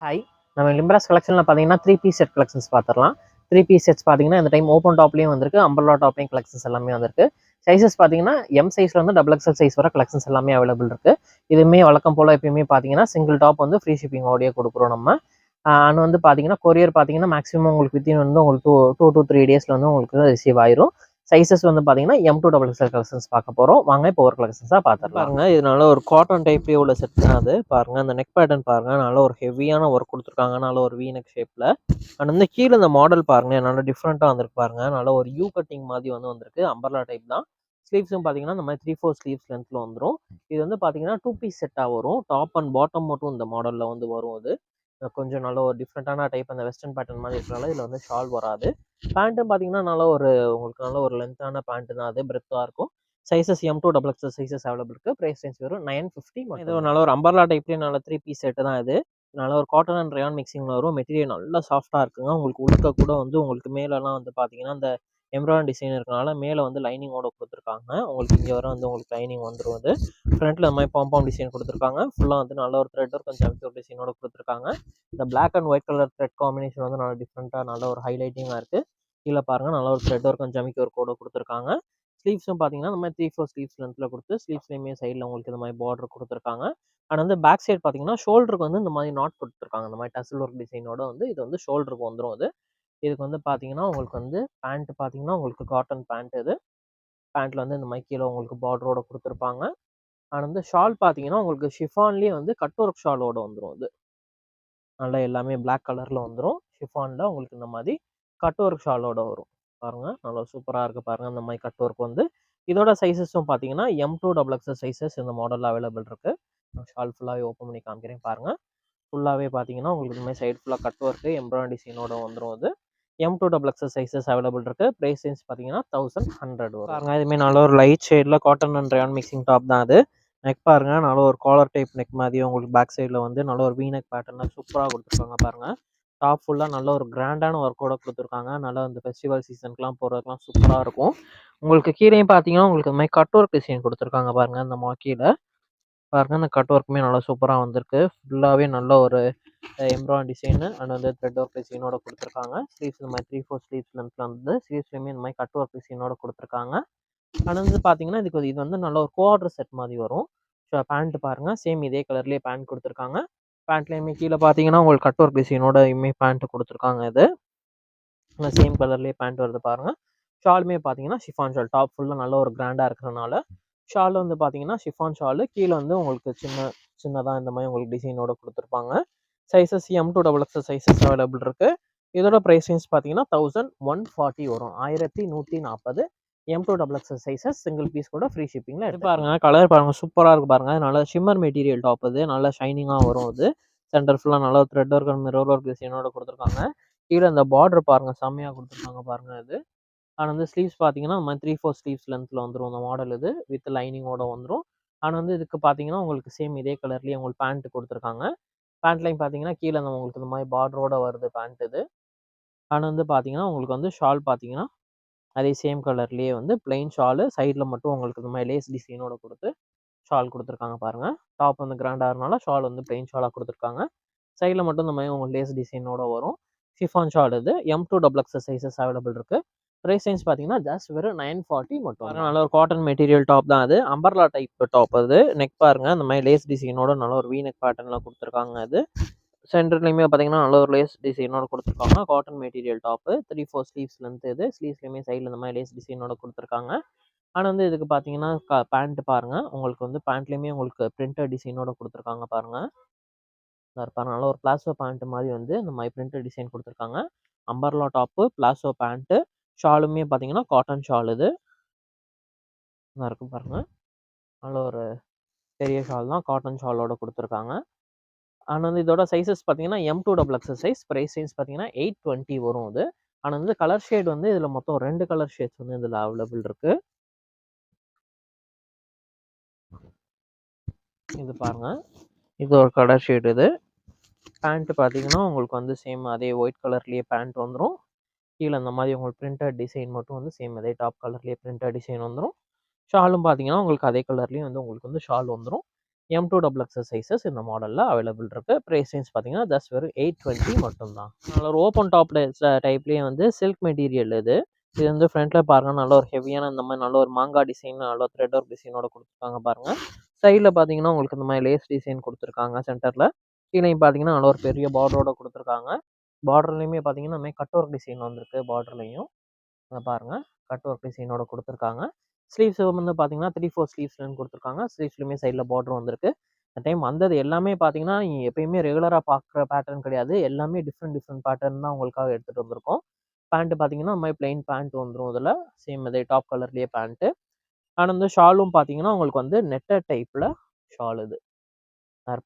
Hi, நம்ம லிம்பராஸ் கலெக்ஷனில் பார்த்தீங்கன்னா 3 பீஸ் செட் கலெக்ஷன்ஸ் பார்த்துடலாம். 3 பீஸ் செட்ஸ் பார்த்தீங்கன்னா இந்த டைம் ஓப்பன் டாப்லேயும் வந்திருக்கு, அம்பர்லா டாப்லேயும் கலெக்ஷன்ஸ் எல்லாமே வந்திருக்கு. சைஸஸ் பார்த்தீங்கன்னா எம் சைஸ்ல வந்து டபுள் எக்ஸல் சைஸ் வர கலெக்ஷன்ஸ் எல்லாமே அவைலபிள் இருக்கு. இதுவுமே வழக்கம் போல் எப்பயுமே பார்த்தீங்கன்னா சிங்கிள் டாப் வந்து ஃப்ரீ ஷிப்பிங் ஓடியே கொடுக்குறோம் நம்ம. அண்ட் வந்து பார்த்தீங்கன்னா கொரியர் பார்த்தீங்கன்னா மேக்ஸிமம் உங்களுக்கு வித்தின் வந்து உங்களுக்கு 2 to 3 days வந்து உங்களுக்கு ரிசீவ் ஆயிரும். சைஸஸ் வந்து பார்த்தீங்கன்னா M2 XXL கலெக்ஷன்ஸ் பார்க்க போகிறோம். வாங்க இப்போ ஒரு கலெக்ஷன்ஸாக பார்த்துடலாம். பாருங்க, இதனால ஒரு காட்டன் டைப்லேயே உள்ள செட் தான் அது. பாருங்க, அந்த நெக் பேட்டர்ன் பாருங்க, நல்ல ஒரு ஹெவியான ஒர்க் கொடுத்துருக்காங்க, நல்ல ஒரு V நெக் ஷேப்ல. அண்ட் வந்து கீழே இந்த மாடல் பாருங்க, நல்ல டிஃப்ரெண்ட்டாக வந்திருக்கு பாருங்க, நல்ல ஒரு யூ கட்டிங் மாதிரி வந்து வந்திருக்கு, அம்பர்லா டைப் தான். ஸ்லீவ்ஸும் பார்த்தீங்கன்னா இந்த மாதிரி 3-4 ஸ்லீவ்ஸ் லென்த்தில் வந்துடும். இது வந்து பார்த்தீங்கன்னா 2 பீஸ் செட்டாக வரும். டாப் அண்ட் பாட்டம் மட்டும் இந்த மாடலில் வந்து வரும். அது கொஞ்சம் நல்ல ஒரு டிஃப்ரெண்ட்டான டைப், அந்த வெஸ்டர்ன் பேட்டர்ன் மாதிரி இருக்கிறனால இதில் வந்து ஷால் வராது. பேண்ட்டும் பார்த்தீங்கன்னா நல்ல ஒரு உங்களுக்கு நல்ல ஒரு லென்த்தான பேண்ட் தான், அது பிரெத்தாக இருக்கும். Sizes M2 XXL sizes available இருக்குது. ப்ரைஸ் ரேஞ்ச் வெறும் 950. இது ஒரு நல்ல ஒரு அம்பர்லா டைப்லேயே நல்ல 3 பீஸ் செட்டு தான் இது. நல்ல ஒரு காட்டன் அண்ட் ரயான் மிக்சிங்கில் வரும். மெட்டீரியல் நல்லா சாஃப்டாக இருக்குங்க. உங்களுக்கு உள்க கூட வந்து உங்களுக்கு மேலெல்லாம் வந்து பார்த்தீங்கன்னா இந்த எம்ப்ராய்டரி டிசைன் இருக்கனால மேலே வந்து லைனிங்கோட கொடுத்துருக்காங்க. உங்களுக்கு இங்கே வர வந்து உங்களுக்கு லைனிங் வந்துடும். அது ஃப்ரண்ட்டில் இந்த மாதிரி பாம்பாம் டிசைன் கொடுத்துருக்காங்க. ஃபுல்லாக வந்து நல்ல ஒரு த்ரெட் ஒர்க் கொஞ்சம் ஜம்ப் டிசைனோட கொடுத்துருக்காங்க. இந்த black and white colour thread combination வந்து நல்ல டிஃப்ரெண்ட்டாக நல்ல ஒரு ஹைலைட்டிங்காக இருக்குது. கீழே பாருங்கள், நல்ல ஒரு த்ரெட் ஒர்க் கொஞ்சம் ஜமிக்கி ஒரு கோட கொடுத்துருக்காங்க. ஸ்லீவ்ஸும் பார்த்தீங்கன்னா இந்த மாதிரி 3-4 ஸ்லீவ்ஸ் லென்த்தில் கொடுத்து ஸ்லீவ்ஸ்லேயுமே சைடில் உங்களுக்கு இந்த மாதிரி பார்டர் கொடுத்துருக்காங்க. அண்ட் வந்து பேக் சைடு பார்த்தீங்கன்னா ஷோல்டருக்கு வந்து இந்த மாதிரி நாட் கொடுத்துருக்காங்க. இந்த மாதிரி டசில் ஒர்க் டிசைனோட வந்து இது வந்து ஷோல்டருக்கு வந்துடும். அது இதுக்கு வந்து பார்த்தீங்கன்னா உங்களுக்கு வந்து பேண்ட் பார்த்தீங்கன்னா உங்களுக்கு காட்டன் பேண்ட். இது பேண்ட்டில் வந்து இந்த மாதிரி கீழே உங்களுக்கு பார்டரோட கொடுத்துருப்பாங்க. அண்ட் வந்து ஷால் பார்த்தீங்கன்னா உங்களுக்கு ஷிஃபான்லேயே வந்து கட் ஒர்க் ஷாலோட வந்துடும். அது நல்லா எல்லாமே பிளாக் கலரில் வந்துடும். ஷிஃபானில் உங்களுக்கு இந்த மாதிரி கட் ஒர்க் ஷாலோட வரும். பாருங்கள், நல்லா சூப்பராக இருக்குது பாருங்கள். இந்த மாதிரி கட் ஒர்க் வந்து இதோட சைஸஸும் பார்த்தீங்கன்னா M2 XXL சைஸஸ் இந்த மாடலில் அவைலபிள் இருக்குது. ஷால் ஃபுல்லாகவே ஓப்பன் பண்ணி காமிக்கிறேன் பாருங்கள். ஃபுல்லாகவே பார்த்தீங்கன்னா உங்களுக்கு இந்த மாதிரி சைடு ஃபுல்லாக கட் ஒர்க்கு எம்ப்ராய்டரி டிசைனோட வந்துடும். அது M2 XXL சைஸஸ் அவைலபிள் இருக்குது. ப்ரைஸ் ரேஞ்ச் பார்த்தீங்கன்னா 1100 வரும். பாருங்கள், இதுமாதிரி நல்ல ஒரு லைட் ஷேடில் cotton and rayon mixing top தான் அது. நெக் பாருங்க, நல்ல ஒரு காலர் டைப் நெக் மாதிரி உங்களுக்கு பேக் சைடில் வந்து நல்ல ஒரு V நெக் பேட்டர்னில் சூப்பராக கொடுத்துருக்காங்க பாருங்கள். டாப் ஃபுல்லாக நல்ல ஒரு கிராண்டான ஒர்க்கோட கொடுத்துருக்காங்க. நல்லா இந்த ஃபெஸ்டிவல் சீசனுக்குலாம் போகிறதுக்குலாம் சூப்பராக இருக்கும். உங்களுக்கு கீழேயும் பார்த்தீங்கன்னா உங்களுக்கு இந்த மாதிரி கட் ஒர்க் டிசைன் கொடுத்துருக்காங்க பாருங்கள். இந்த கீழே பாருங்கள், இந்த கட் ஒர்க்குமே நல்லா சூப்பராக வந்திருக்கு. ஃபுல்லாகவே நல்ல ஒரு எம்ப்ராய்டரி டிசைனு அண்ட் வந்து த்ரெட் ஒர்க் டிசைனோட கொடுத்துருக்காங்க. ஸ்லீவ்ஸ் இந்த மாதிரி 3-4 ஸ்லீவ்ஸ் லென்த்தில் வந்து ஸ்லீவ்ஸ்லேயுமே இந்த மாதிரி கட் ஒர்க் டிசைனோட கொடுத்துருக்காங்க. அண்ட் வந்து பார்த்தீங்கன்னா இது வந்து நல்ல ஒரு குவார்டர் செட் மாதிரி வரும். ஸோ பேண்ட் பாருங்கள், சேம் இதே கலர்லேயே பேண்ட் கொடுத்துருக்காங்க. பேண்ட்லேயுமே கீழே பார்த்தீங்கன்னா உங்களுக்கு கட் ஒர்க் டிசைனோட பேண்ட் கொடுத்துருக்காங்க. இது சேம் கலர்லேயே பேண்ட் வருது பாருங்கள். ஷாலுமே பார்த்தீங்கன்னா ஷிஃபான் ஷால், டாப் ஃபுல்லாக நல்ல ஒரு கிராண்டாக இருக்கிறனால ஷால் வந்து பார்த்தீங்கன்னா ஷிஃபான் ஷாலு. கீழே வந்து உங்களுக்கு சின்னதாக இந்த மாதிரி உங்களுக்கு டிசைனோட கொடுத்துருப்பாங்க. Sizes M2 XXL sizes available இருக்குது. இதோட ப்ரைஸ் ரேஞ்ச் பார்த்தீங்கன்னா 1140 வரும். 1140. M2 XXL sizes single piece கூட ஃப்ரீ ஷிப்பிங்கில் எடுத்து பாருங்க. கலர் பாருங்கள், சூப்பராக இருக்குது பாருங்கள். நல்ல ஷிம்மர் மெட்டீரியல் டாப். அது நல்லா ஷைனிங்காக வரும். அது சென்டர் ஃபுல்லாக நல்லா thread work and mirror work டிசைனோட கொடுத்துருக்காங்க. கீழே இந்த பார்டர் பாருங்கள், செம்மையாக கொடுத்துருக்காங்க பாருங்கள். இது அண்ட் வந்து ஸ்லீவ்ஸ் பார்த்தீங்கன்னா இந்த மாதிரி 3-4 ஸ்லீவ்ஸ் லென்த்தில் வந்துடும் இந்த மாடல். இது வித் லைனிங்கோட வந்துடும். அண்ட் வந்து இதுக்கு பார்த்தீங்கன்னா உங்களுக்கு சேம் இதே கலர்லேயே உங்களுக்கு பேண்ட் கொடுத்துருக்காங்க. பேண்ட்லையும் பார்த்தீங்கன்னா கீழே உங்களுக்கு இந்த மாதிரி பார்டரோட வருது பேண்ட். இது அண்ட் வந்து பார்த்தீங்கன்னா உங்களுக்கு வந்து ஷால் பார்த்தீங்கன்னா அதே சேம் கலர்லேயே வந்து பிளெயின் ஷாலு, சைடில் மட்டும் உங்களுக்கு இந்த மாதிரி லேஸ் டிசைனோட கொடுத்து ஷால் கொடுத்துருக்காங்க பாருங்கள். டாப் வந்து கிராண்டாக இருந்தால ஷால் வந்து பிளெயின் ஷாலாக கொடுத்துருக்காங்க. சைடில் மட்டும் இந்த மாதிரி உங்களுக்கு லேஸ் டிசைனோட வரும். Chiffon shawl. இது M2 XXL சைஸஸ் அவைலபிள் இருக்குது. ப்ரைஸ் ரேஞ்ச் பார்த்தீங்கன்னா ஜஸ்ட் வெறும் 940 மட்டும். நல்ல ஒரு காட்டன் மெட்டீரியல் டாப் தான். அது அம்பர்லா டைப் டாப். அது நெக் பாருங்கள், இந்த மாதிரி லேஸ் டிசைனோட நல்ல ஒரு V நெக் பேட்டர்னில் கொடுத்துருக்காங்க. அது சென்டர்லையுமே பார்த்தீங்கன்னா நல்ல ஒரு லேஸ் டிசைனோட கொடுத்துருக்காங்க. Cotton material top, 3-4 sleeves length. இது ஸ்லீவ்ஸ்லையுமே சைடில் இந்த மாதிரி லேஸ் டிசைனோட கொடுத்துருக்காங்க. ஆனால் வந்து இதுக்கு பார்த்தீங்கன்னா பேண்ட் பாருங்கள், உங்களுக்கு வந்து பேண்ட்லேயுமே உங்களுக்கு பிரிண்டட் டிசைனோட கொடுத்துருக்காங்க பாருங்கள். பாருங்கள், நல்ல ஒரு பிளாசோ பேண்ட் மாதிரி வந்து இந்த மாதிரி பிரிண்டட் டிசைன் கொடுத்துருக்காங்க. அம்பர்லா டாப்பு, பிளாசோ பேண்ட்டு, ஷாலுமே பார்த்தீங்கன்னா காட்டன் ஷால். இது இருக்கும் பாருங்கள், நல்ல ஒரு பெரிய ஷால் தான், காட்டன் ஷாலோட கொடுத்துருக்காங்க. ஆனால் வந்து இதோட சைஸஸ் பார்த்தீங்கன்னா M2 XXL size. Price range பார்த்தீங்கன்னா 820 வரும். அது ஆனால் வந்து கலர் ஷேட் வந்து இதில் மொத்தம் 2 கலர் ஷேட்ஸ் வந்து இதில் அவைலபிள் இருக்குது. இது பாருங்கள், இது ஒரு கலர் ஷேட். இது பேண்ட்டு பார்த்தீங்கன்னா உங்களுக்கு வந்து சேம் அதே ஒயிட் கலர்லேயே பேண்ட் வந்துடும். கீழே இந்த மாதிரி உங்களுக்கு பிரிண்டட் டிசைன் மட்டும் வந்து சேம் அதே டாப் கலர்லேயே பிரிண்டட் டிசைன் வந்துடும். ஷாலும் பார்த்தீங்கன்னா உங்களுக்கு அதே கலர்லேயும் வந்து உங்களுக்கு வந்து ஷால் வந்துடும். M2XX சைஸஸ் இந்த மாடலில் அவைலபிள் இருக்குது. ப்ரைஸ் ரேஞ்ச் பார்த்தீங்கன்னா ஜஸ்ட் வெறும் 820 மட்டும்தான். நல்ல ஒரு ஓப்பன் டாப் டைப்லேயே வந்து சில்க் மெட்டீரியல் இது. இது வந்து ஃப்ரண்ட்டில் பாருங்கள் நல்ல ஒரு ஹெவியான இந்த மாதிரி நல்ல ஒரு மாங்காய் டிசைன் நல்ல ஒரு த்ரெட் ஒர்க் டிசைனோட கொடுத்துருக்காங்க பாருங்கள். சைடில் பார்த்தீங்கன்னா உங்களுக்கு இந்த மாதிரி லேஸ் டிசைன் கொடுத்துருக்காங்க சென்டரில். கீழேயும் பார்த்தீங்கன்னா நல்ல ஒரு பெரிய பார்டரோட கொடுத்துருக்காங்க. பார்டர்லையுமே பார்த்தீங்கன்னா இந்த மாதிரி கட் ஒர்க் டிசைன் வந்திருக்கு. பார்டர்லையும் அதை பாருங்கள் கட் ஒர்க் டிசைனோட கொடுத்துருக்காங்க. ஸ்லீவ்ஸ் வந்து பார்த்தீங்கன்னா 3/4 ஸ்லீவ்ஸ்லன்னு கொடுத்துருக்காங்க. ஸ்லீவ்ஸ்லையுமே சைடில் பார்டர் வந்திருக்கு. இந்த டைம் வந்தது எல்லாமே பார்த்தீங்கன்னா நீங்கள் எப்பயுமே ரெகுலராக பார்க்குற பேட்டர்ன் கிடையாது. எல்லாமே டிஃப்ரெண்ட் பேட்டர்ன் தான் உங்களுக்காக எடுத்துகிட்டு வந்திருக்கோம். பேண்ட்டு பார்த்தீங்கன்னா இந்த மாதிரி பிளெயின் பேண்ட் வந்துடும். இதில் சேம் இதே டாப் கலர்லேயே பேண்ட்டு. ஆனால் வந்து ஷாலும் பார்த்தீங்கன்னா உங்களுக்கு வந்து நெட்டட் டைப்பில் ஷால் இது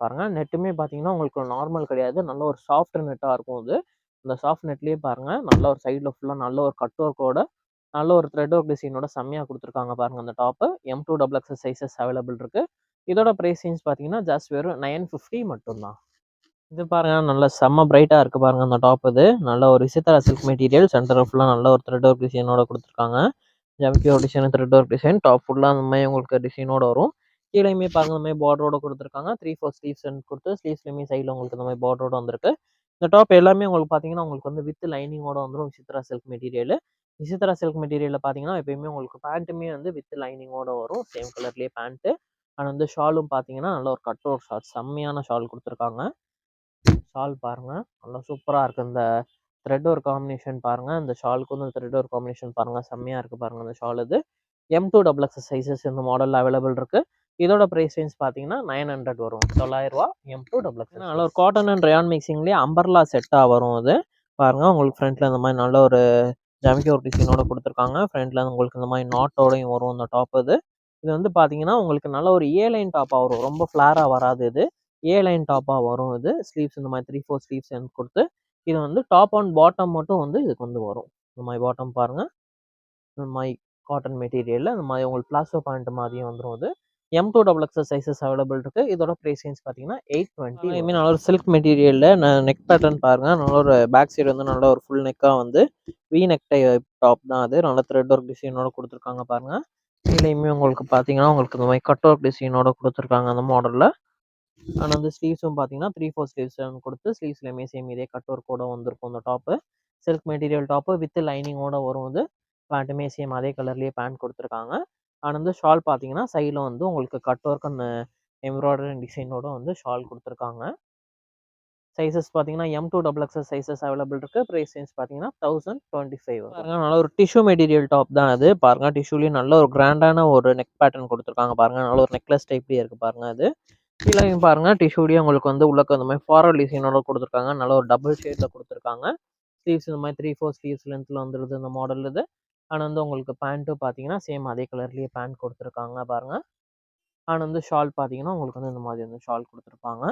பாருங்க. நெட்டுமே பார்த்தீங்கன்னா உங்களுக்கு நார்மல் கிடையாது. நல்ல ஒரு சாஃப்ட் நெட்டாக இருக்கும் இது. இந்த சாஃப்ட் நெட்லேயே பாருங்கள் நல்ல ஒரு சைடில் ஃபுல்லாக நல்ல ஒரு கட் ஒர்க்கோட நல்ல ஒரு த்ரெட் ஒர்க் டிசைனோட செம்மையாக கொடுத்துருக்காங்க பாருங்கள். அந்த டாப்பு M2XX சைஸஸ் அவைலபிள் இருக்குது. இதோட ப்ரைஸ் ரேஞ்ச் பார்த்தீங்கன்னா ஜஸ்ட் வெறும் 950 மட்டும்தான். இது பாருங்க நல்ல செம்ம பிரைட்டாக இருக்குது பாருங்கள் அந்த டாப் இது. நல்ல ஒரு விசித்திரா சில்க் மெட்டீரியல் சென்டர் ஃபுல்லாக நல்ல ஒரு த்ரெட் ஒர்க் டிசைனோட கொடுத்துருக்காங்க. ஜம்கியோ design thread work design top ஃபுல்லாக அந்த மாதிரி உங்களுக்கு டிசைனோட வரும். கீழேயுமே பாருங்க இந்த மாதிரி பார்டரோட கொடுத்துருக்காங்க. 3/4 ஸ்லீவ்ஸ் கொடுத்து ஸ்லீவ்ஸ்லையுமே சைடில் உங்களுக்கு இந்த மாதிரி பார்டரோட வந்திருக்கு. இந்த டாப் எல்லாமே உங்களுக்கு பார்த்தீங்கன்னா உங்களுக்கு வந்து வித் லைனிங்கோட வந்துடும். Vichitra silk material. Vichitra silk மெட்டீரியலில் பார்த்தீங்கன்னா எப்பயுமே உங்களுக்கு பேண்ட்டுமே வந்து வித் லைனிங்கோட வரும். சேம் கலர்லேயே பேண்ட்டு. ஆனால் வந்து ஷாலும் பார்த்தீங்கன்னா நல்ல ஒரு கட் ஒர்க் ஷால் செம்மையான ஷால் கொடுத்துருக்காங்க. ஷால் பாருங்கள் நல்லா சூப்பராக இருக்குது. இந்த த்ரெட் ஒரு காம்பினேஷன் பாருங்கள். இந்த ஷாலுக்கு வந்து த்ரெட் ஒரு காம்பினேஷன் பாருங்கள் செம்மையாக இருக்குது பாருங்கள். அந்த ஷால் இது M2XX சைஸஸ் இந்த மாடலில் அவைலபிள் இருக்குது. இதோட ப்ரைஸ் ரேஞ்ச் பார்த்தீங்கன்னா 900 வரும். 900 ரூபா M2XX. நல்ல ஒரு காட்டன் அண்ட் ரயான் மிக்சிங்லேயே அம்பர்லா செட்டாக வரும். இது பாருங்கள் உங்களுக்கு ஃப்ரண்ட்டில் இந்த மாதிரி நல்ல ஒரு ஜமிக்கி ஒரு டிசைனோட கொடுத்துருக்காங்க. ஃப்ரண்ட்டில் உங்களுக்கு இந்த மாதிரி நாட்டோடையும் வரும் இந்த டாப் இது. இது வந்து பார்த்தீங்கன்னா உங்களுக்கு நல்ல ஒரு லைன் டாப்பாக வரும். ரொம்ப ஃப்ளாராக வராது. இது லைன் டாப்பாக வரும். இது ஸ்லீவ்ஸ் இந்த மாதிரி 3/4 ஸ்லீவ்ஸ் கொடுத்து இது வந்து டாப் அண்ட் பாட்டம் மட்டும் வந்து இதுக்கு வந்து வரும். இந்த மாதிரி பாட்டம் பாருங்கள் இந்த மாதிரி காட்டன் மெட்டீரியலில் இந்த மாதிரி உங்களுக்கு பிளாசோ பேண்ட் மாதிரியும் வந்துடும். இது M2XX சைஸஸ் அவைலபிள் இருக்குது. இதோட ப்ரைஸ் ரேஞ்ச் பார்த்தீங்கன்னா 820. ஐ நல்ல ஒரு சில்க் மெட்டீரியலில் நெக் பேட்டர்ன் பாருங்கள். நல்ல ஒரு பேக் சைடு வந்து நல்ல ஒரு ஃபுல் நெக்காக வந்து வி நெக் டாப் தான் அது. நல்ல த்ரெட் ஒர்க் டிசைனோட கொடுத்துருக்காங்க பாருங்கள். கீழேயுமே உங்களுக்கு பார்த்தீங்கன்னா உங்களுக்கு இந்த மாதிரி கட் ஒர்க் டிசைனோட கொடுத்துருக்காங்க அந்த மாடலில். ஆனால் வந்து ஸ்லீவ்ஸும் பார்த்தீங்கன்னா 3/4 ஸ்லீவ்ஸ் கொடுத்து ஸ்லீவ்ஸ்லையுமே சேம் இதே கட் ஒர்க்கோட வந்திருக்கும் அந்த top. Silk material top with லைனிங்கோட வரும். இது பேண்ட்டுமே சேம் அதே கலர்லேயே பேண்ட் கொடுத்துருக்காங்க. ஆனால் வந்து ஷால் பார்த்தீங்கன்னா சைடில் வந்து உங்களுக்கு கட் ஒர்க் அந்த எம்ப்ராய்டரி டிசைனோட வந்து ஷால் கொடுத்துருக்காங்க. சைஸஸ் பார்த்தீங்கன்னா M2XX சைஸஸ் அவைலபிள் இருக்குது. ப்ரைஸ் ரேஞ்ச் பார்த்தீங்கன்னா 1025 பாருங்கள். நல்ல ஒரு டிஷ்யூ மெட்டீரியல் டாப் தான் அது. பாருங்கள் டிஷ்யூலேயும் நல்ல ஒரு கிராண்டான ஒரு நெக் பேட்டர்ன் கொடுத்துருக்காங்க பாருங்கள். நல்ல ஒரு நெக்லஸ் டைப்லேயே இருக்குது பாருங்கள். அது கீழேயும் பாருங்கள் டிஷ்யூலேயே உங்களுக்கு வந்து உள்ளக்க அந்த மாதிரி ஃபாரல் டிசைனோட கொடுத்துருக்காங்க. நல்ல ஒரு டபுள் ஷேடில் கொடுத்துருக்காங்க. ஸ்லீவ்ஸ் இந்த மாதிரி 3/4 ஸ்லீவ்ஸ் லென்த்தில் வந்துடுது இந்த மாடல் இது. ஆனால் வந்து உங்களுக்கு பேண்ட்டு பார்த்தீங்கன்னா சேம் அதே கலர்லேயே பேண்ட் கொடுத்துருக்காங்க பாருங்கள். ஆனால் வந்து ஷால் பார்த்தீங்கன்னா உங்களுக்கு வந்து இந்த மாதிரி வந்து ஷால் கொடுத்துருப்பாங்க.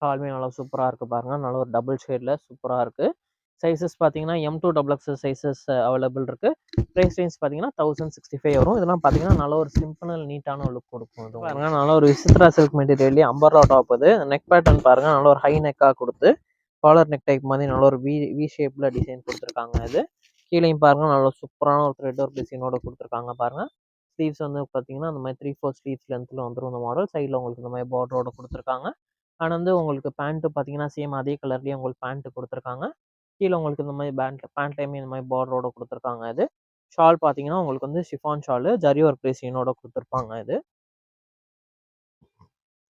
ஷாலுமே நல்லா சூப்பராக இருக்குது பாருங்கள். நல்ல ஒரு டபுள் ஷேடில் சூப்பராக இருக்குது. சைஸஸ் பார்த்தீங்கன்னா M2XX சைஸஸ் அவைலபிள் இருக்குது. ப்ரைஸ் ரேஞ்ச் பார்த்தீங்கன்னா 1065 வரும். இதெல்லாம் பார்த்தீங்கன்னா நல்ல ஒரு சிம்பிள் நீட்டான லுக் கொடுக்கும். இது பாருங்கள் நல்ல ஒரு விசித்ரா சில்க் மெட்டீரியல்லே அம்பர்லா டாப் இது. நெக் பேட்டர்ன் பாருங்கள் நல்ல ஒரு ஹை நெக்காக கொடுத்து காலர் நெக் டைப் மாதிரி நல்ல ஒரு வி ஷேப்பில் டிசைன் கொடுத்துருக்காங்க. இது கீழேயும் பாருங்கள் நல்ல சூப்பரான ஒரு த்ரெட் ஒர்க் டிசைனோட கொடுத்துருக்காங்க பாருங்கள். ஸ்லீவ்ஸ் வந்து பார்த்தீங்கன்னா இந்த மாதிரி 3/4 ஸ்லீவ்ஸ் லென்த்தில் வந்துடும் இந்த மாடல். சைடில் உங்களுக்கு இந்த மாதிரி பார்டரோட கொடுத்துருக்காங்க. ஆனால் வந்து உங்களுக்கு பேண்ட்டு பார்த்தீங்கன்னா சேம் அதே கலர்லேயே உங்களுக்கு பேண்ட்டு கொடுத்துருக்காங்க. கீழே உங்களுக்கு இந்த மாதிரி பேண்ட்லேயுமே இந்த மாதிரி பார்டரோட கொடுத்துருக்காங்க. இது ஷால் பார்த்தீங்கன்னா உங்களுக்கு வந்து ஷிஃபான் ஷாலு ஜரி ஒர்க் டிசைனோட கொடுத்துருப்பாங்க. இது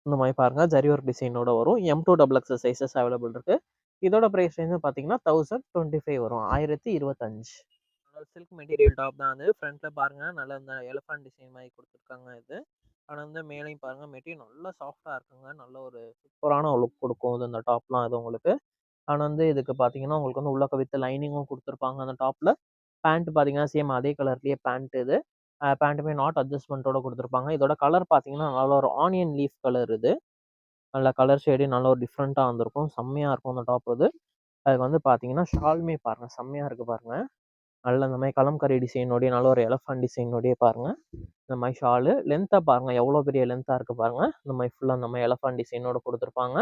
இந்த மாதிரி பாருங்கள் ஜரி ஒர்க் டிசைனோட வரும். M2XX சைஸஸ் அவைலபிள் இருக்குது. இதோட ப்ரைஸ் ரேஞ்சு பார்த்தீங்கன்னா 1025 வரும். 1025. சில்க் மெட்டீரியல் டாப் தான் அது. ஃப்ரண்ட்டில் பாருங்கள் நல்லா இந்த எலிஃபண்ட் டிசைன் மாதிரி கொடுத்துருக்காங்க. இது ஆனால் வந்து மேலேயும் பாருங்கள் மெட்டீரியல் நல்லா சாஃப்டாக இருக்குங்க. நல்ல ஒரு சூப்பரான லுக் கொடுக்கும் இது இந்த டாப்லாம் இது உங்களுக்கு. ஆனால் வந்து இதுக்கு பார்த்தீங்கன்னா உங்களுக்கு வந்து உள்ளக்க வித் லைனிங்கும் கொடுத்துருப்பாங்க அந்த டாப்பில். பேண்ட் பார்த்தீங்கன்னா சேம் அதே கலர்லேயே பேண்ட் இது. பேண்ட்டுமே நாட் அட்ஜஸ்ட்மெண்ட்டோட கொடுத்துருப்பாங்க. இதோட கலர் பார்த்தீங்கன்னா நல்ல ஒரு ஆனியன் லீஃப் கலர் இது. நல்ல கலர் ஷேடு நல்ல ஒரு டிஃப்ரெண்ட்டாக வந்திருக்கும். செம்மையாக இருக்கும் அந்த டாப் இது. அதுக்கு வந்து பார்த்தீங்கன்னா ஷாலுமே பாருங்கள் செம்மையாக இருக்குது பாருங்கள். நல்ல இந்த மாதிரி கலம்கரி டிசைனோடைய நல்ல ஒரு எலஃபண்ட் டிசைனோடைய பாருங்கள். இந்த மாதிரி ஷாலு லென்த்தாக பாருங்கள் எவ்வளோ பெரிய லென்த்தாக இருக்குது பாருங்கள். இந்த மாதிரி ஃபுல்லாக இந்த மாதிரி எலஃபண்ட் டிசைனோட கொடுத்துருப்பாங்க.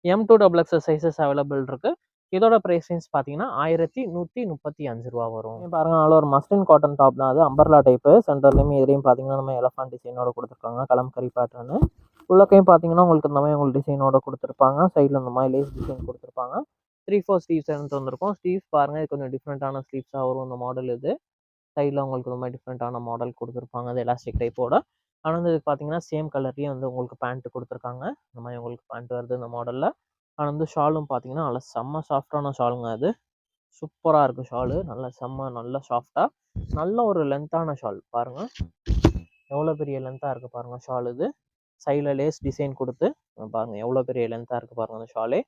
M2XX சைஸஸ் அவைலபிள் இருக்குது. இதோட ப்ரைஸ் ரேஞ்ச் பார்த்தீங்கன்னா 1135 ரூபா வரும். பாருங்க நல்ல ஒரு மஸ்லின் காட்டன் டாப் தான் அது, அம்பர்லா டைப்பு. சென்டர்லையுமே இதுலையும் பார்த்தீங்கன்னா நம்ம எலஃபான் டிசைனோட கொடுத்துருக்காங்க, கலம்கரி பேட்டர்னு. உள்ளக்கையும் பார்த்தீங்கன்னா உங்களுக்கு இந்த மாதிரி உங்களுக்கு டிசைனோட கொடுத்துருப்பாங்க, சைடில் இந்த மாதிரி லேஸ் டிசைன் கொடுத்துருப்பாங்க. 3/4 ஸ்லீவ்ஸ் வந்திருக்கும். ஸ்லீவ்ஸ் பாருங்க இது கொஞ்சம் டிஃப்ரெண்டான ஸ்லீவ்ஸாக வரும் இந்த மாடல் இது. சைடில் உங்களுக்கு இந்த மாதிரி டிஃப்ரெண்ட்டான மாடல் கொடுத்துருப்பாங்க, அது எலாஸ்டிக் டைப்போட. ஆனால் வந்து இது பார்த்தீங்கன்னா சேம் கலர்லேயே வந்து உங்களுக்கு பேண்ட் கொடுத்துருக்காங்க. இந்த மாதிரி உங்களுக்கு பேண்ட் வருது இந்த மாடலில். ஆனால் வந்து ஷாலும் பார்த்தீங்கன்னா நல்லா செம்ம சாஃப்டான ஷாலுங்க அது. சூப்பராக இருக்குது ஷாலு, நல்லா செம்ம நல்ல சாஃப்டாக நல்ல ஒரு லென்த்தான ஷால். பாருங்கள் எவ்வளோ பெரிய லென்த்தாக இருக்குது பாருங்கள் ஷால் இது. சைடில் லேஸ் டிசைன் கொடுத்து பாருங்கள் எவ்வளோ பெரிய லென்த்தாக இருக்குது பாருங்கள் அந்த ஷாலே.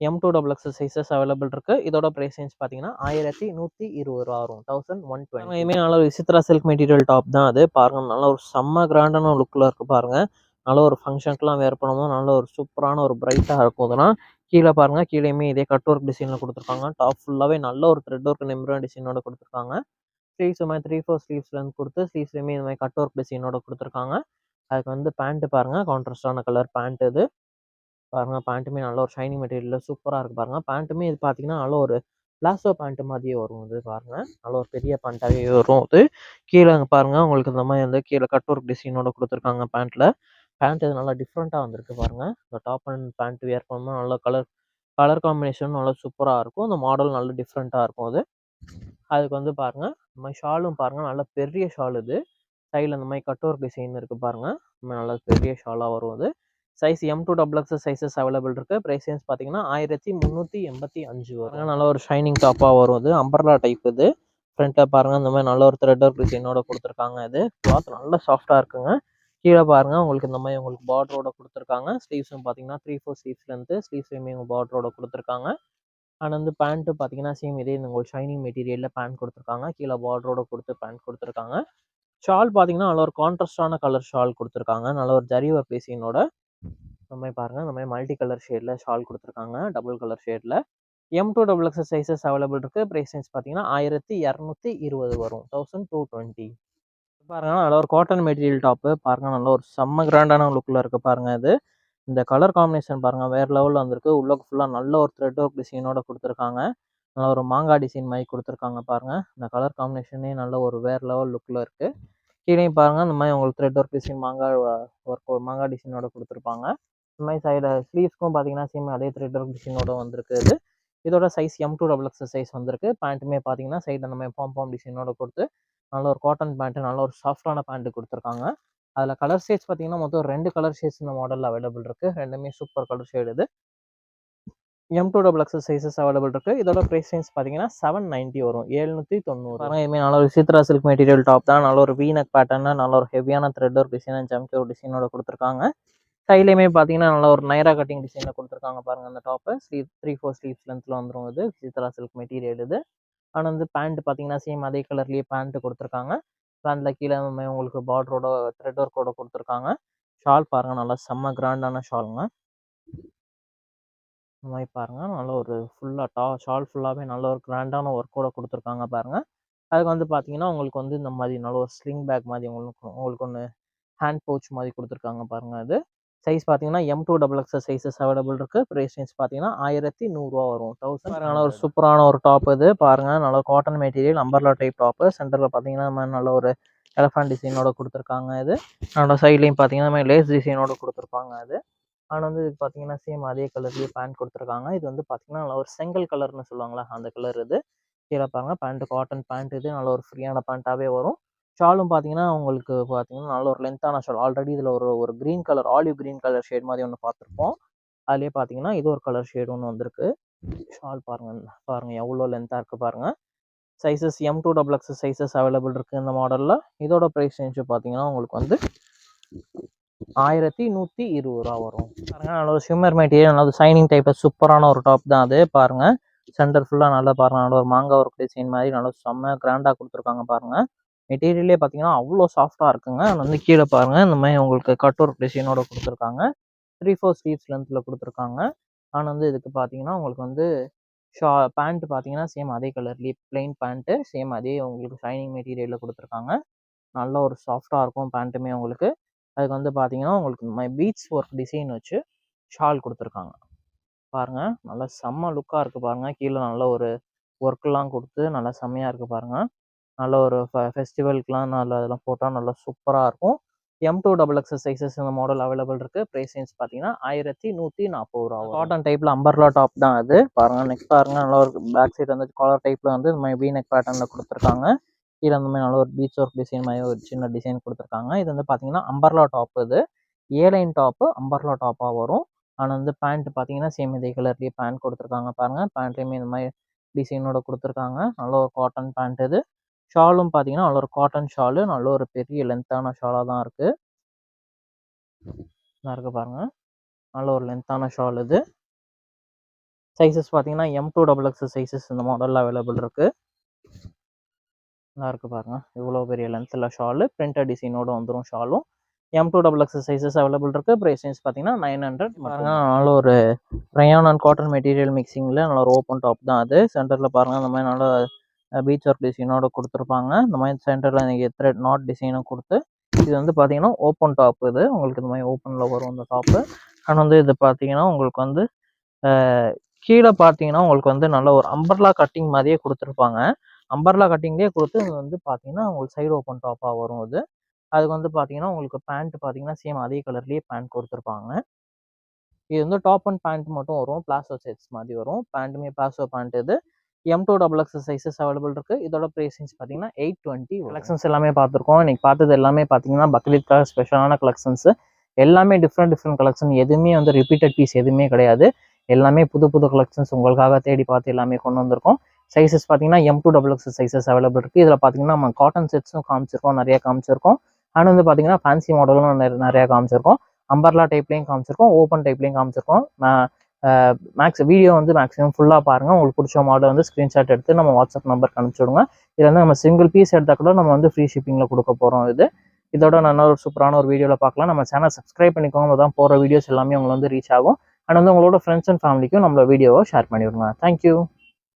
M2XX சைஸஸ் அவைலபிள் இருக்குது. இதோட ப்ரைஸ் ரேஞ்ச் பார்த்தீங்கன்னா 1120 ரூபா வரும், 1120. இதுவுமே நல்ல ஒரு விசித்ரா சில்க் மெட்டீரியல் டாப் தான் அது. பாருங்கள் நல்ல ஒரு செம்ம கிராண்டான லுக்கில் இருக்குது பாருங்கள். நல்ல ஒரு ஃபங்க்ஷனுக்குலாம் வேர் பண்ணும்போது நல்ல ஒரு சூப்பரான ஒரு பிரைட்டாக இருக்கும். இதெல்லாம் கீழே பாருங்கள், கீழேயுமே இதே கட் ஒர்க் டிசைனில் கொடுத்துருக்காங்க. டாப் ஃபுல்லாகவே நல்ல ஒரு த்ரெட் ஒர்க் எம்ப்ராய்டரி டிசைனோட கொடுத்துருக்காங்க. ஸ்லீவ்ஸ் இந்த மாதிரி 3/4 ஸ்லீவ்ஸ்லேருந்து கொடுத்து ஸ்லீவ்ஸ்லேயுமே இந்த மாதிரி கட் ஒர்க் டிசைனோட கொடுத்துருக்காங்க. அதுக்கு வந்து பேண்ட்டு பாருங்கள், கான்ட்ராஸ்டான கலர் பேண்ட் இது. பாருங்கள் பேண்ட்டுமே நல்ல ஒரு ஷைனிங் மெட்டீரியலில் சூப்பராக இருக்குது பாருங்கள். பேண்ட்டுமே இது பார்த்தீங்கன்னா நல்ல ஒரு பிளாசோ பேண்ட்டு மாதிரியே வரும் இது. பாருங்கள் நல்ல ஒரு பெரிய பேண்ட்டாகவே வரும் இது. கீழே பாருங்கள் உங்களுக்கு இந்த மாதிரி வந்து கீழே கட் ஒர்க் டிசைனோட கொடுத்துருக்காங்க பேண்ட்டில். பேண்ட் இது நல்லா டிஃப்ரெண்ட்டாக வந்திருக்கு பாருங்கள். இந்த டாப் அண்ட் பேண்ட் வியர் பண்ணும்போது நல்ல கலர் கலர் காம்பினேஷன் நல்லா சூப்பராக இருக்கும். இந்த மாடல் நல்ல டிஃப்ரெண்ட்டாக இருக்கும் அது. அதுக்கு வந்து பாருங்கள் இந்த மாதிரி ஷாலும் பாருங்கள் நல்ல பெரிய ஷால் இது. சைடில் இந்த மாதிரி கட் ஒர்க் டிசைன் இருக்குது பாருங்கள். நல்லா பெரிய ஷாலாக வரும் அது. சைஸ் M2XX சைஸஸ் அவைலபிள் இருக்குது. ப்ரைஸ் ரேஞ்ச் பார்த்தீங்கன்னா 1385 வரும். நல்ல ஒரு ஷைனிங் டாப்பாக வரும் இது. அம்பர்லா டைப் இது. ஃப்ரண்ட்டில் பாருங்கள் இந்த மாதிரி நல்ல ஒரு த்ரெட் ஒர்க் டிசைனோட கொடுத்துருக்காங்க இது. கிளாத் நல்ல சாஃப்டாக இருக்குங்க. கீழே பாருங்கள் உங்களுக்கு இந்த மாதிரி உங்களுக்கு பார்டரோட கொடுத்துருக்காங்க. ஸ்லீவ்ஸும் பார்த்தீங்கன்னா 3/4 ஸ்லீவ்ஸ்லேருந்து ஸ்லீவ்ஸ்லேயுமே உங்கள் பார்டரோட கொடுத்துருக்காங்க. அண்ட் வந்து பேண்ட்டு பார்த்தீங்கன்னா சேம் இதே உங்களுக்கு ஷைனிங் மெட்டீரியலில் பேண்ட் கொடுத்துருக்காங்க. கீழே பார்டரோட கொடுத்து பேண்ட் கொடுத்துருக்காங்க. ஷால் பார்த்தீங்கன்னா நல்ல ஒரு கான்ட்ராஸ்டான கலர் ஷால் கொடுத்துருக்காங்க, நல்ல ஒரு ஜரி ஒர்க் டிசைனோட. இந்த மாதிரி பாருங்கள் இந்த மாதிரி மல்டி கலர் ஷேடில் ஷால் கொடுத்துருக்காங்க, டபுள் கலர் ஷேடில். M2XX சைஸஸ் அவைலபிள் இருக்குது. ப்ரைஸ் ரேஞ்ச் பார்த்தீங்கன்னா 1220 வரும், 1220. பாருங்கள் நல்ல ஒரு காட்டன் மெட்டீரியல் டாப்பு. பாருங்கள் நல்ல ஒரு செம்ம கிராண்டான லுக்கில் இருக்குது பாருங்கள் இது. இந்த கலர் காம்பினேஷன் பாருங்கள் வேறு லெவலில் வந்திருக்கு. உள்ளே ஃபுல்லாக நல்ல ஒரு த்ரெட் ஒர்க் டிசைனோட கொடுத்துருக்காங்க. நல்ல ஒரு மாங்காய் டிசைன் மாதிரி கொடுத்துருக்காங்க பாருங்கள். இந்த கலர் காம்பினேஷனே நல்ல ஒரு வேறு லெவல் லுக்கில் இருக்குது. கீழேயும் பாருங்கள் இந்த மாதிரி உங்களுக்கு த்ரெட் ஒர்க் டிசைன் மாங்காய் ஒர்க் மாங்காய் டிசைனோட கொடுத்துருப்பாங்க. இந்த மாதிரி சைடு ஸ்லீவ்ஸ்க்கும் பார்த்தீங்கன்னா சேம் அதே த்ரெட் ஒர்க் டிசைனோட வந்திருக்கு இது. இதோட சைஸ் M2XX சைஸ் வந்திருக்கு. பேண்ட்டுமே பார்த்தீங்கன்னா சைடில் அந்த மாதிரி பாம் டிசைனோட கொடுத்து நல்ல ஒரு காட்டன் பேண்ட்டு, நல்ல ஒரு சாஃப்டான பேண்ட்டு கொடுத்துருக்காங்க. அதில் கலர் ஷேட்ஸ் பார்த்தீங்கன்னா மொத்தம் 2 கலர் ஷேட்ஸ் இந்த மாடலில் அவைலபிள் இருக்குது. ரெண்டுமே சூப்பர் கலர் ஷேடு இது. M2XX சைஸஸ் அவைலபிள் இருக்குது. இதோட ப்ரைஸ் ரேஞ்ச் பார்த்தீங்கன்னா 790 வரும், 790. பாருங்கள் இதுமாதிரி நல்ல ஒரு விசித்ரா சில்க் மெட்டீரியல் டாப் தான். நல்ல ஒரு வீனக் பேட்டர்னு நல்ல ஒரு ஹெவியான த்ரெட் ஒர்க் டிசைன் ஜம்கி ஒரு டிசைனோட கொடுத்துருக்காங்க. சைட்லேயுமே பார்த்தீங்கன்னா நல்ல ஒரு நைரா கட்டிங் டிசைனில் கொடுத்துருக்காங்க பாருங்கள் அந்த டாப்பு. 3/4 ஸ்லீவ்ஸ் லென்த்தில் வந்துடும் இது. விசித்ரா சில்க் மெட்டீரியல் இது. ஆனால் வந்து பேண்ட் பார்த்தீங்கன்னா சேம் அதே கலர்லேயே பேண்ட்டு கொடுத்துருக்காங்க. பேண்ட்டில் கீழே உங்களுக்கு பார்டரோட த்ரெட் ஒர்க்கோட கொடுத்துருக்காங்க. ஷால் பாருங்கள் நல்லா செம்ம கிராண்டான ஷாலுங்க. இந்த மாதிரி பாருங்கள் நல்ல ஒரு ஃபுல்லாக ஷால் ஃபுல்லாகவே நல்ல ஒரு கிராண்டான ஒர்க்கோட கொடுத்துருக்காங்க பாருங்கள். அதுக்கு வந்து பார்த்தீங்கன்னா உங்களுக்கு வந்து இந்த மாதிரி நல்ல ஒரு ஸ்லிங் பேக் மாதிரி உங்களுக்கு ஒன்று ஹேண்ட் பவுச் மாதிரி கொடுத்துருக்காங்க பாருங்கள். அது சைஸ் பார்த்தீங்கன்னா M2XX சைஸஸ் அவைலபிள் இருக்குது. ப்ரைஸ் ரேஞ்ச் பார்த்தீங்கன்னா 1100 வரும், 1000. நல்ல ஒரு சூப்பரான ஒரு டாப் இது. பாருங்கள் நல்ல cotton material umbrella type top. சென்டரில் பார்த்தீங்கன்னா இந்த மாதிரி நல்ல ஒரு எலஃபண்ட் டிசைனோட கொடுத்துருக்காங்க இது. அதோட சைட்லேயும் பார்த்தீங்கன்னா இந்த மாதிரி லேஸ் டிசைனோட கொடுத்துருப்பாங்க அது. ஆனால் வந்து இது பார்த்தீங்கன்னா சேம் அதே கலர்லேயே பேண்ட் கொடுத்துருக்காங்க. இது வந்து பார்த்தீங்கன்னா நல்ல ஒரு செங்கல் கலர்னு சொல்லுவாங்களா அந்த கலர் இது. கீழே பாருங்கள் பேண்ட்டு காட்டன் பேண்ட் இது. நல்ல ஒரு ஃப்ரீயான பேண்ட்டாகவே வரும். ஷாலும் பார்த்தீங்கன்னா உங்களுக்கு பார்த்தீங்கன்னா நல்ல ஒரு லென்த்தான ஷால். ஆல்ரெடி இதில் ஒரு green colour olive green colour shade மாதிரி ஒன்று பார்த்துருப்போம். அதுலேயே பார்த்தீங்கன்னா இது ஒரு கலர் ஷேடு ஒன்று வந்திருக்கு. ஷால் பாருங்கள் எவ்வளோ லென்த்தாக இருக்குது பாருங்கள். சைஸஸ் M2XX சைஸஸ் அவைலபிள் இருக்குது இந்த மாடலில். இதோட ப்ரைஸ் ரேஞ்சு பார்த்தீங்கன்னா உங்களுக்கு வந்து 1120 வரும். பாருங்கள் நல்ல ஒரு ஷிம்மர் மெட்டீரியல், நல்ல ஷைனிங் டைப்பில் சூப்பரான ஒரு டாப் தான் அது. பாருங்கள் சென்டர் ஃபுல்லாக நல்லா பாருங்கள் நல்ல ஒரு மாங்காய் ஒர்க் டிசைன் மாதிரி நல்லா செம்ம கிராண்டாக கொடுத்துருக்காங்க பாருங்கள். மெட்டீரியலே பார்த்தீங்கன்னா அவ்வளோ சாஃப்டாக இருக்குங்க. வந்து கீழே பாருங்கள் இந்த மாதிரி உங்களுக்கு கட் ஒர்க் டிசைனோட கொடுத்துருக்காங்க. 3/4 ஸ்லீவ்ஸ் லென்த்தில் கொடுத்துருக்காங்க. ஆனால் வந்து இதுக்கு பார்த்தீங்கன்னா உங்களுக்கு வந்து பேண்ட்டு பார்த்தீங்கன்னா சேம் அதே கலர்லேயே பிளெயின் பேண்ட்டு சேம் அதே உங்களுக்கு ஷைனிங் மெட்டீரியலில் கொடுத்துருக்காங்க. நல்ல ஒரு சாஃப்டாக இருக்கும் பேண்ட்டுமே உங்களுக்கு. அதுக்கு வந்து பார்த்தீங்கன்னா உங்களுக்கு இந்த மாதிரி பீட்ஸ் ஒர்க் டிசைன் வச்சு ஷால் கொடுத்துருக்காங்க. பாருங்க. நல்லா செம்ம லுக்கா இருக்கு பாருங்க. கீழ நல்ல ஒரு ஒர்க்லாம் குடுத்து நல்லா செம்மையா இருக்கு பாருங்க. நல்ல ஒரு ஃபெஸ்டிவல்க்குலாம் நல்ல இதெல்லாம் போட்டா நல்லா சூப்பரா இருக்கும். M2 XXL சைஸஸ் இந்த மாடல் அவைலபிள் இருக்கு. பிரைஸ் ரேஞ்ச் பார்த்தீங்கன்னா ரூ. 1140 காட்டன் டைப்ல அம்பர்லா டாப் தான் அது. பாருங்க நெக் பாருங்க நல்லா ஒரு பேக் சைடு வந்து காலர் டைப்ல வந்து இந்த மாதிரி வி நெக் பேட்டர்ன்ல குடுத்துருக்காங்க. கீழ அந்த மாதிரி நல்ல ஒரு பீச் ஒர்க் டிசைன் மாதிரி ஒரு சின்ன டிசைன் குடுத்துருக்காங்க. இது வந்து பார்த்தீங்கன்னா அம்பர்லா டாப் இது. ஏ லைன் டாப் அம்பர்லா டாப்பா வரும். ஆனா வந்து பேண்ட் பார்த்தீங்கன்னா சேம் இதே கலர்லயே பேண்ட் குடுத்துருக்காங்க பாருங்க. பேண்ட்லயுமே இந்த மாதிரி டிசைனோட குடுத்துருக்காங்க. நல்ல ஒரு காட்டன் பேண்ட் இது. ஷாலும் பார்த்தீங்கன்னா நல்ல ஒரு காட்டன் ஷாலு. நல்ல ஒரு பெரிய லென்த்தான ஷாலா தான் இருக்கு. இருக்கு பாருங்க. நல்ல ஒரு லென்த்தான ஷால் இது. சைஸஸ் பார்த்தீங்கன்னா M2 XXL சைஸஸ் இந்த மாடல்ல அவைலபிள் இருக்கு. இருக்கு பாருங்க. இவ்வளோ பெரிய லென்த்ல ஷாலு. பிரிண்டட் டிசைனோட வந்துரும் ஷாலும். M2 XXL சைஸஸ் அவைலபிள் இருக்கு. பிரைஸ் ரேஞ்ச் பார்த்தீங்கன்னா 900 பாருங்க. நல்ல ஒரு ரயான் அண்ட் காட்டன் மெட்டீரியல் மிக்சிங்ல நல்ல ஒரு ஓப்பன் டாப் தான் அது. சென்டர்ல பாருங்க இந்த மாதிரி நல்ல பீச் ஒர்க் டிசைனோட கொடுத்துருப்பாங்க. இந்த மாதிரி சென்டர்ல எனக்கு த்ரெட் நாட் டிசைனும் கொடுத்து இது வந்து பார்த்தீங்கன்னா ஓப்பன் டாப் இது. உங்களுக்கு இந்த மாதிரி ஓப்பனில் வரும் இந்த டாப்பு. அண்ட் வந்து இது பார்த்தீங்கன்னா உங்களுக்கு வந்து கீழே பார்த்தீங்கன்னா உங்களுக்கு வந்து நல்ல ஒரு அம்பர்லா கட்டிங் மாதிரியே கொடுத்துருப்பாங்க. அம்பர்லா கட்டிங்லேயே கொடுத்து இது வந்து பார்த்தீங்கன்னா உங்களுக்கு சைடு ஓப்பன் டாப்பாக வரும் இது. அதுக்கு வந்து பார்த்தீங்கன்னா உங்களுக்கு பேண்ட் பார்த்தீங்கன்னா சேம் அதே கலர்லேயே பேண்ட் கொடுத்துருப்பாங்க. இது வந்து டாப் அண்ட் பேண்ட் மட்டும் வரும். பிளாசோ செட்ஸ் மாதிரி வரும். பேண்ட்டுமே பிளாசோ பேண்ட் இது. M2 XXL சைஸஸ் அவைலபிள் இருக்கு. இதோட பிரைஸ் ரேஞ்ச் பார்த்தீங்கன்னா 820. கலெக்ஷன்ஸ் எல்லாமே பார்த்துருக்கோம். இன்னைக்கு பார்த்தது எல்லாமே பார்த்தீங்கன்னா பக்ரீத்காக ஸ்பெஷலான கலெக்ஷன்ஸ். எல்லாமே டிஃப்ரெண்ட் கலெக்ஷன். எதுவுமே வந்து ரிப்பீட்டட் பீஸ் எதுவுமே கிடையாது. எல்லாமே புது கலெக்ஷன்ஸ் உங்களுக்காக தேடி பார்த்து எல்லாமே கொண்டு வந்திருக்கோம். சைஸஸ் பார்த்தீங்கன்னா M2 XXL சைஸஸ் அவைலபிள் இருக்கு. இதில் பார்த்தீங்கன்னா நம்ம காட்டன் செட்ஸும் காமிச்சிருக்கோம், நிறைய காமிச்சிருக்கோம். அண்ட் வந்து பார்த்தீங்கன்னா ஃபேன்சி மாடலும் நிறைய காமிச்சிருக்கோம். அம்பர்லா டைப்லையும் காமிச்சிருக்கோம், ஓப்பன் டைப்லையும் காமிச்சிருக்கோம். வீடியோ வந்து மேக்ஸிமம் ஃபுல்லாக பாருங்கள். உங்களுக்கு பிடிச்ச மாடல் வந்து ஸ்க்ரீன்ஷாட் எடுத்து நம்ம வாட்ஸ்அப் நம்பருக்கு அனுப்பிச்சுடுங்க. இதில் வந்து நம்ம சிங்கிள் பீஸ் எடுத்தால் கூட நம்ம வந்து ஃப்ரீ ஷிப்பிங்கில் கொடுக்க போகிறோம். இதோட நல்ல ஒரு சூப்பரான ஒரு வீடியோவில் பார்க்கலாம். நம்ம சேனல் சப்ஸ்கிரைப் பண்ணிக்கோங்க. தான் போகிற வீடியோஸ் எல்லாமே உங்களுக்கு வந்து ரீச் ஆகும். அண்ட் வந்து உங்களோட ஃப்ரெண்ட்ஸ் அண்ட் ஃபேமிலிக்கும் நம்மளோட வீடியோவை ஷேர் பண்ணிவிடுங்க. தேங்க்யூ.